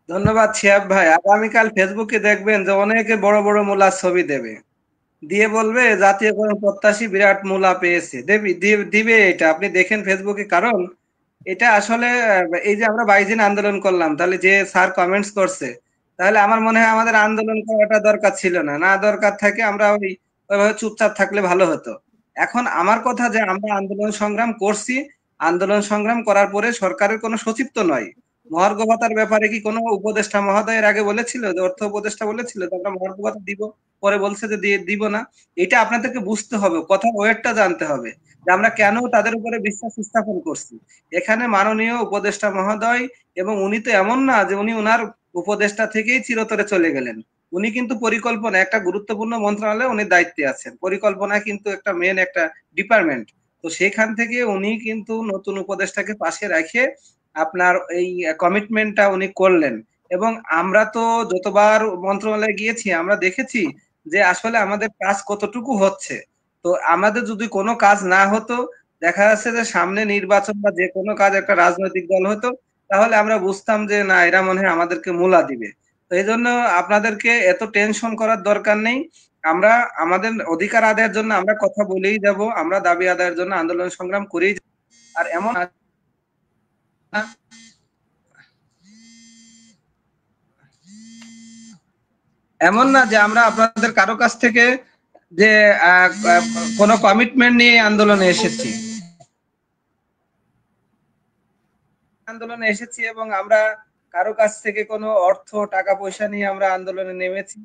ধন্যবাদ শিহাব ভাই। আগামীকাল ফেসবুকে দেখবেন যে অনেকে বড় বড় মূলার ছবি দেবে, দিয়ে বলবে জাতীয়করণ প্রত্যাশী বিরাট মূলা পেয়েছে, দিবে। এটা আপনি দেখেন ফেসবুকে, কারণ এটা আসলে এই যে আমরা 22 দিন আন্দোলন করলাম, তাহলে যে স্যার কমেন্টস করছে তাহলে আমার মনে হয় আমাদের আন্দোলন করাটা দরকার ছিল না, না দরকার থাকে আমরা ওইভাবে চুপচাপ থাকলে ভালো হতো। এখন আমার কথা যে আমরা আন্দোলন সংগ্রাম করছি, আন্দোলন সংগ্রাম করার পরে সরকারের কোনো সচিব তো নয়। মহার্ঘ ভাতার ব্যাপারে কি কোনো উপদেষ্টা মহোদয়ের আগে বলেছিল, যে অর্থ উপদেষ্টা বলেছিল যে আমরা মহার্ঘ ভাতা দিব, পরে বলছে যে দিব না? এটা আপনাদেরকে বুঝতে হবে, কথা ওয়েটটা জানতে হবে যে আমরা কেন তাদের উপরে বিশ্বাস স্থাপন করছি। এখানে মাননীয় উপদেষ্টা মহোদয়, এবং উনি তো এমন না যে উনি ওনার উপদেষ্টা থেকেই চিরতরে চলে গেলেন। উনি কিন্তু পরিকল্পনা, একটা গুরুত্বপূর্ণ মন্ত্রণালয়ে উনি দায়িত্বে আছেন, পরিকল্পনা কিন্তু একটা মেন একটা ডিপার্টমেন্ট। তো সেখান থেকে উনি কিন্তু নতুন উপদেষ্টাকে পাশে রেখে আপনার এই কমিটমেন্টটা উনি করলেন। এবং আমরা তো যতবার মন্ত্রণালয়ে গিয়েছি আমরা দেখেছি যে আসলে আমাদের কাজ কতটুকু হচ্ছে। তো আমাদের যদি কোনো কাজ না হতো, দেখা যাচ্ছে যে সামনে নির্বাচন বা যে কোনো কাজ একটা রাজনৈতিক দল হতো, তাহলে আমরা বুঝতাম যে না, এরা মনে হয় আমাদেরকে মূলা দিবে। তো এই জন্য আপনাদেরকে এত টেনশন করার দরকার নেই। আমরা আমাদের অধিকার আদায়ের জন্য আমরা কথা বলেই যাব, আমরা দাবি আদায়ের জন্য আন্দোলন সংগ্রাম করেই যাব। আর এমন না যে আমরা আপনাদের কারো কাছ থেকে যে কোনো কমিটমেন্ট নিয়ে আন্দোলনে এসেছি। এবং আমরা কারো কাছ থেকে কোনো অর্থ টাকা পয়সা নিয়ে আমরা আন্দোলনে নেমেছি।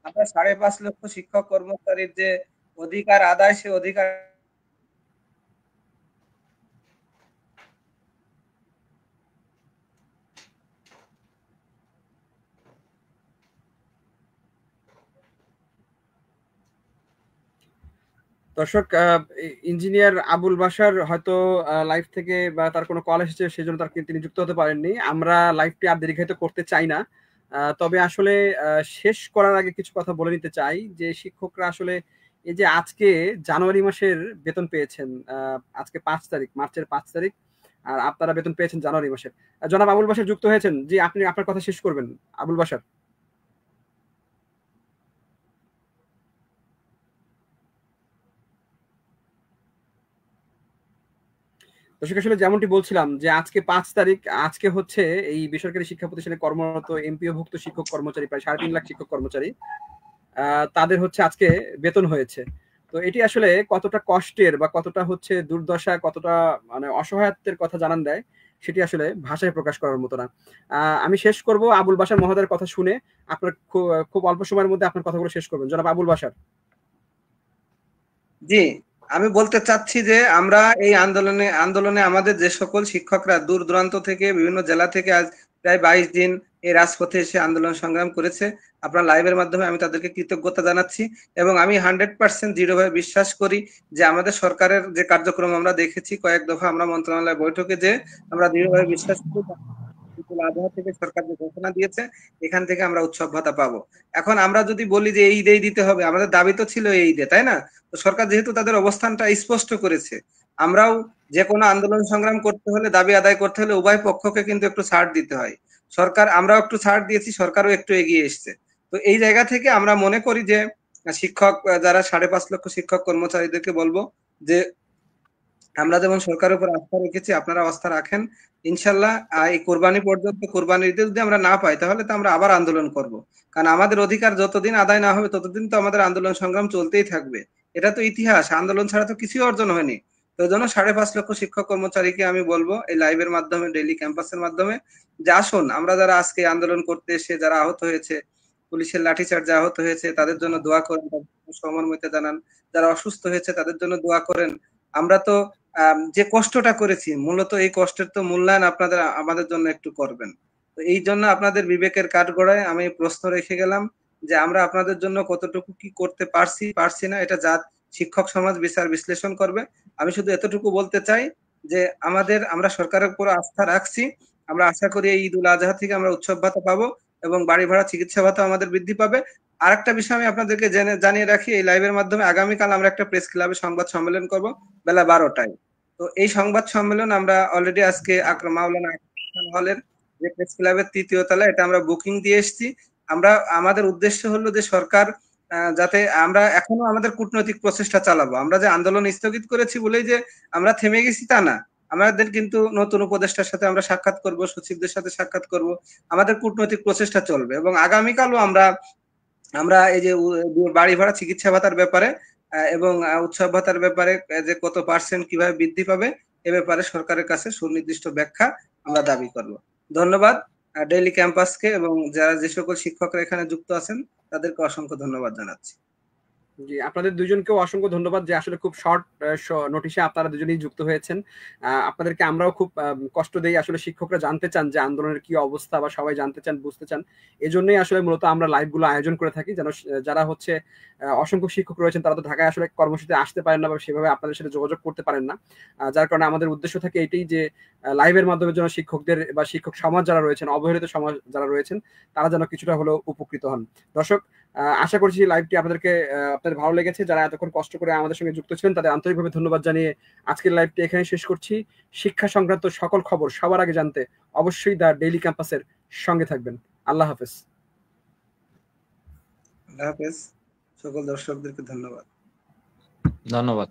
আমরা 5.5 লক্ষ শিক্ষক কর্মচারীর যে অধিকার আদায়, সে অধিকার দর্শক, ইঞ্জিনিয়ার আবুল বাশার হয়তো লাইভ থেকে বা তার কোনো কল এসেছে, সেজন্য তিনি যুক্ত হতে পারেননি। আমরা লাইভটি আর দীর্ঘায়িত করতে চাই না, তবে আসলে শেষ করার আগে কিছু কথা বলে নিতে চাই যে শিক্ষকরা আসলে এই যে আজকে জানুয়ারি মাসের বেতন পেয়েছেন, আজকে 5 তারিখ, মার্চের 5 তারিখ, আর আপনারা বেতন পেয়েছেন জানুয়ারি মাসের। জনাব আবুল বাশার যুক্ত হয়েছেন, জি আপনি আপনার কথা শেষ করবেন আবুল বাশার। দর্শক, আসলে যেমনটি বলছিলাম যে আজকে 5 তারিখ, আজকে হচ্ছে এই বেসরকারি শিক্ষা প্রতিষ্ঠানে কর্মরত এমপিওভুক্ত শিক্ষক কর্মচারী, প্রায় 3.5 লাখ শিক্ষক কর্মচারী, তাদের হচ্ছে আজকে বেতন হয়েছে। তো এটি আসলে কতটা কষ্টের বা কতটা হচ্ছে দুর্দশা, কতটা মানে অসহায়ত্বের কথা জানান দেয়, সেটি আসলে ভাষায় প্রকাশ করার মতো না। আমি শেষ করব আবুল বাশার মহোদয়ের কথা শুনে। আপনার খুব অল্প সময়ের মধ্যে আপনার কথাগুলো শেষ করবেন, জনাব আবুল বাশার। জি, আমি বলতে চাচ্ছি যে আমরা এই আন্দোলনে আমাদের যে সকল শিক্ষকরা দূর দূরান্ত থেকে, বিভিন্ন জেলা থেকে আজ প্রায় 22 দিন এই রাজপথে এসে আন্দোলন সংগ্রাম করেছে, আপনার লাইভের মাধ্যমে আমি তাদেরকে কৃতজ্ঞতা জানাচ্ছি। এবং আমি 100% দৃঢ়ভাবে বিশ্বাস করি যে আমাদের সরকারের যে কার্যক্রম আমরা দেখেছি, কয়েক দফা আমরা মন্ত্রণালয় বৈঠকে যে আমরা দৃঢ়ভাবে বিশ্বাস করি আবহাওয়া থেকে সরকার যে ঘোষণা দিয়েছে, এখান থেকে আমরা উৎসব ভাতা পাবো। এখন আমরা যদি বলি যে এই ঈদেই দিতে হবে, আমাদের দাবি তো ছিল এই ঈদে, তাই না? তো সরকার যেহেতু তাদের অবস্থানটা স্পষ্ট করেছে, আমরাও যে কোনো আন্দোলন সংগ্রাম করতে হলে, দাবি আদায় করতে হলে উভয় পক্ষকে কিন্তু একটু ছাড় দিতে হয়। আমরাও একটু ছাড় দিয়েছি, সরকারও একটু এগিয়ে এসছে। তো এই জায়গা থেকে আমরা মনে করি যে শিক্ষক যারা 5.5 লক্ষ শিক্ষক কর্মচারীদেরকে বলবো যে আমরা যেমন সরকারের উপর আস্থা রেখেছি, আপনারা আস্থা রাখেন। ইনশাল্লাহ এই কোরবানি পর্যন্ত, কোরবানির ঈদে যদি আমরা না পাই, তাহলে তো আমরা আবার আন্দোলন করব। কারণ আমাদের অধিকার যতদিন আদায় না হবে, ততদিন তো আমাদের আন্দোলন সংগ্রাম চলতেই থাকবে। এটা তো ইতিহাস, আন্দোলন ছাড়া তো কিছুই অর্জন হয়নি। তো জন্য 5.5 লক্ষ শিক্ষক কর্মচারীকে আমি বলবো এই লাইভের মাধ্যমে, ডেইলি ক্যাম্পাসের মাধ্যমে, যে আসুন আমরা যারা আজকে আন্দোলন করতে এসে যারা আহত হয়েছে, পুলিশের লাঠিচার্জে আহত হয়েছে, তাদের জন্য দোয়া করেন, সমন্বয়তা জানান। যারা অসুস্থ হয়েছে তাদের জন্য দোয়া করেন। আমরা তো যে কষ্টটা করেছি, মূলত এই কষ্টের তো মূল্যায়ন আপনাদের আমাদের জন্য একটু করবেন। তো এই জন্য আপনাদের বিবেকের কাঠগড়ায় আমি প্রশ্ন রেখে গেলাম যে আমরা আপনাদের জন্য কতটুকু কি করতে পারছি না, এটা শিক্ষক সমাজ বিচার বিশ্লেষণ করবে। আমি শুধু এতটুকু বলতে চাই যে আমরা সরকারের উপর আস্থা রাখছি। আমরা আশা করি এই ঈদুল আজহা থেকে আমরা উৎসব ভাতা পাবো এবং বাড়ি ভাড়া চিকিৎসা ভাতা আমাদের বৃদ্ধি পাবে। আরেকটা বিষয় আমি আপনাদেরকে জানিয়ে রাখি, এই লাইভের মাধ্যমে আগামীকাল আমরা একটা প্রেস ক্লাবে সংবাদ সম্মেলন করব বেলা 12টায়। তো এই সংবাদ সম্মেলন আমরা অলরেডি আজকে মাওলানা হলের যে প্রেস ক্লাবের 3য় তলায়, এটা আমরা বুকিং দিয়ে এসেছি। আমাদের উদ্দেশ্য হলো যে সরকার যাতে, আমরা এখনো আমাদের কূটনৈতিক প্রচেষ্টা চালাবো। আমরা যে আন্দোলন স্থগিত করেছি বলেই যে আমরা থেমে গেছি তা না। আমাদের কিন্তু নতুন উপদেষ্টার সাথে আমরা সাক্ষাৎ করব, সচিবদের সাথে সাক্ষাৎ করব, আমাদের কূটনৈতিক প্রচেষ্টা চলবে এবং আগামীকালও আমরা এই যে বাড়ি ভাড়া চিকিৎসা ভাতার ব্যাপারে এবং উৎসব ভাতার ব্যাপারে যে কত পার্সেন্ট কিভাবে বৃদ্ধি পাবে এ ব্যাপারে সরকারের কাছে সুনির্দিষ্ট ব্যাখ্যা আমরা দাবি করব। ধন্যবাদ ডেইলি ক্যাম্পাসকে এবং যে সকল শিক্ষকরা এখানে যুক্ত আছেন তাদেরকে অসংখ্য ধন্যবাদ জানাচ্ছি। জি, আপনাদের দুজনকেও অসংখ্য ধন্যবাদ যে আসলে খুব শর্ট নোটিশে আপনারা দুজনেই যুক্ত হয়েছেন। আপনাদেরকে আমরাও খুব কষ্ট দেই, আসলে শিক্ষকরা জানতে চান যে আন্দোলনের কি অবস্থা বা সবাই জানতে চান, বুঝতে চান। এজন্যই আসলে মূলত আমরা লাইভগুলো আয়োজন করে থাকি, যেন যারা হচ্ছে অসংখ্য শিক্ষক রয়েছেন তারা তো ঢাকায় আসলে কর্মসূচিতে আসতে পারেন না বা সেভাবে আপনাদের সাথে যোগাযোগ করতে পারেন না। যার কারণে আমাদের উদ্দেশ্য থাকে এটাই যে লাইভের মাধ্যমে যেন শিক্ষকদের বা শিক্ষক সমাজ যারা রয়েছেন, অবহেলিত সমাজ যারা রয়েছেন, তারা যেন কিছুটা হলেও উপকৃত হন। দর্শক, আশা করছি লাইভটি আপনাদের ভালো লেগেছে। যারা এতক্ষণ কষ্ট করে আমাদের সঙ্গে যুক্ত ছিলেন তাদের আন্তরিকভাবে ধন্যবাদ জানিয়ে আজকের লাইভটি এখানে শেষ করছি। শিক্ষা সংক্রান্ত সকল খবর সবার আগে জানতে অবশ্যই দ্য ডেইলি ক্যাম্পাসের সঙ্গে থাকবেন। আল্লাহ হাফেজ। আল্লাহ হাফেজ। সকল দর্শকদেরকে ধন্যবাদ। ধন্যবাদ।